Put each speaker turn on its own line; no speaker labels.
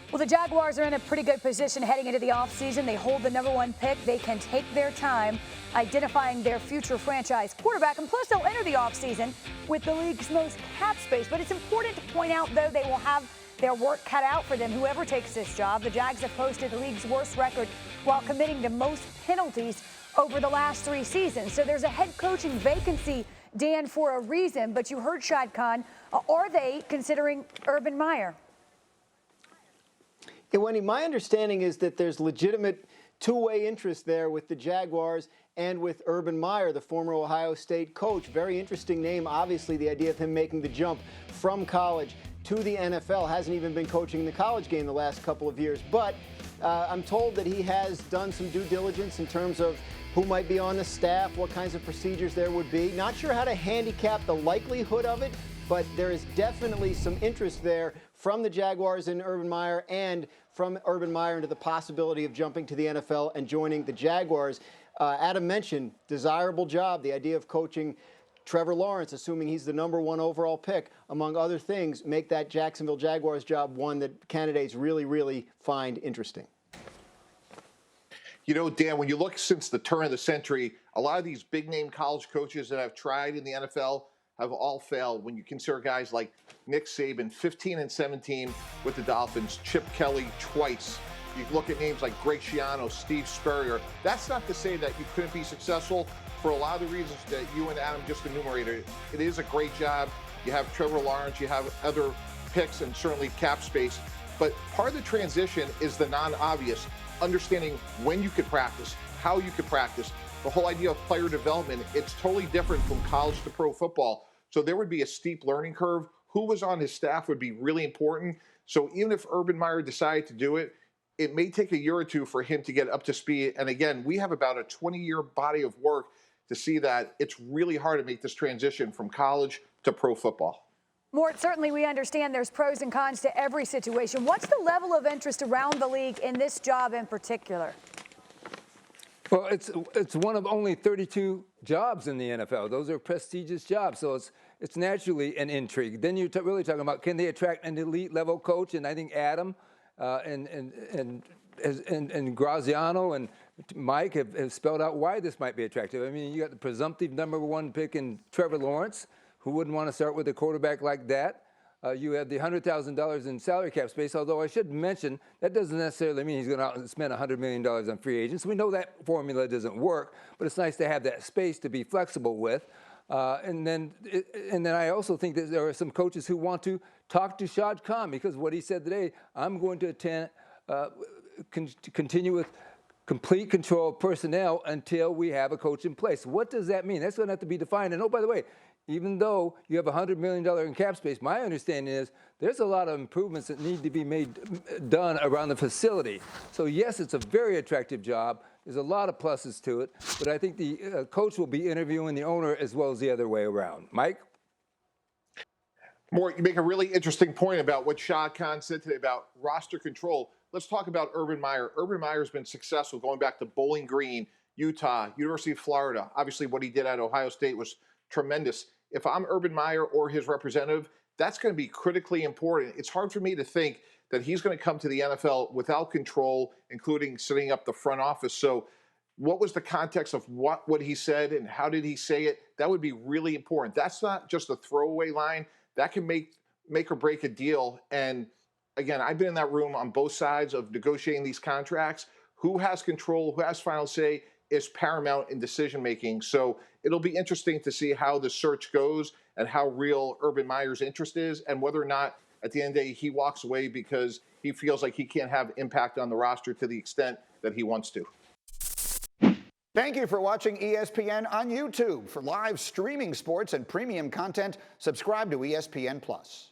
Well, the Jaguars are in a pretty good position heading into the offseason. They hold the #1 pick. They can take their time identifying their future franchise quarterback. And plus, they'll enter the offseason with the league's most cap space. But it's important to point out, though, they will have their work cut out for them, whoever takes this job. The Jags have posted the league's worst record while committing the most penalties over the last 3 seasons. So there's a head coaching vacancy, Dan, for a reason. But you heard Shad Khan. Are they considering Urban Meyer?
Yeah, Wendy, my understanding is that there's legitimate two-way interest there with the Jaguars and with Urban Meyer, the former Ohio State coach. Very interesting name. Obviously, the idea of him making the jump from college to the NFL. Hasn't even been coaching the college game the last couple of years. But I'm told that he has done some due diligence in terms of who might be on the staff, what kinds of procedures there would be. Not sure how to handicap the likelihood of it, but there is definitely some interest there from the Jaguars and Urban Meyer, and from Urban Meyer into the possibility of jumping to the NFL and joining the Jaguars. Adam mentioned desirable job, the idea of coaching Trevor Lawrence, assuming he's the #1 overall pick, among other things, make that Jacksonville Jaguars job one that candidates really, really find interesting.
You know, Dan, when you look since the turn of the century, a lot of these big-name college coaches that have tried in the NFL have all failed. When you consider guys like Nick Saban, 15-17 with the Dolphins, Chip Kelly twice. You look at names like Graziano, Steve Spurrier. That's not to say that you couldn't be successful for a lot of the reasons that you and Adam just enumerated. It is a great job. You have Trevor Lawrence, you have other picks, and certainly cap space. But part of the transition is the non-obvious, understanding when you could practice, how you could practice. The whole idea of player development, it's totally different from college to pro football. So there would be a steep learning curve. Who was on his staff would be really important. So even if Urban Meyer decided to do it, it may take a year or two for him to get up to speed. And again, we have about a 20-year body of work to see that it's really hard to make this transition from college to pro football.
Mort, certainly we understand there's pros and cons to every situation. What's the level of interest around the league in this job in particular?
Well, it's one of only 32 jobs in the NFL. Those are prestigious jobs, so it's naturally an intrigue. Then you're really talking about, can they attract an elite level coach? And I think Adam and Graziano and Mike have spelled out why this might be attractive. I mean, you got the presumptive #1 pick in Trevor Lawrence. Who wouldn't want to start with a quarterback like that? You have the $100,000 in salary cap space, although I should mention that doesn't necessarily mean he's going to out and spend $100 million on free agents. We know that formula doesn't work, but it's nice to have that space to be flexible with. And then I also think that there are some coaches who want to talk to Shad Khan, because what he said today, I'm going to continue with complete control of personnel until we have a coach in place. What does that mean? That's going to have to be defined. And oh, by the way, even though you have $100 million in cap space, my understanding is there's a lot of improvements that need to be done around the facility. So yes, it's a very attractive job. There's a lot of pluses to it, but I think the coach will be interviewing the owner as well as the other way around. Mike?
Mort, you make a really interesting point about what Shad Khan said today about roster control. Let's talk about Urban Meyer. Urban Meyer has been successful going back to Bowling Green, Utah, University of Florida. Obviously, what he did at Ohio State was tremendous. If I'm Urban Meyer or his representative, that's going to be critically important. It's hard for me to think that he's going to come to the NFL without control, including setting up the front office. So what was the context of what he said and how did he say it? That would be really important. That's not just a throwaway line. That can make or break a deal. And again, I've been in that room on both sides of negotiating these contracts. Who has control, who has final say is paramount in decision-making. So it'll be interesting to see how the search goes and how real Urban Meyer's interest is, and whether or not at the end of the day he walks away because he feels like he can't have impact on the roster to the extent that he wants to.
Thank you for watching ESPN on YouTube. For live streaming sports and premium content, subscribe to ESPN+.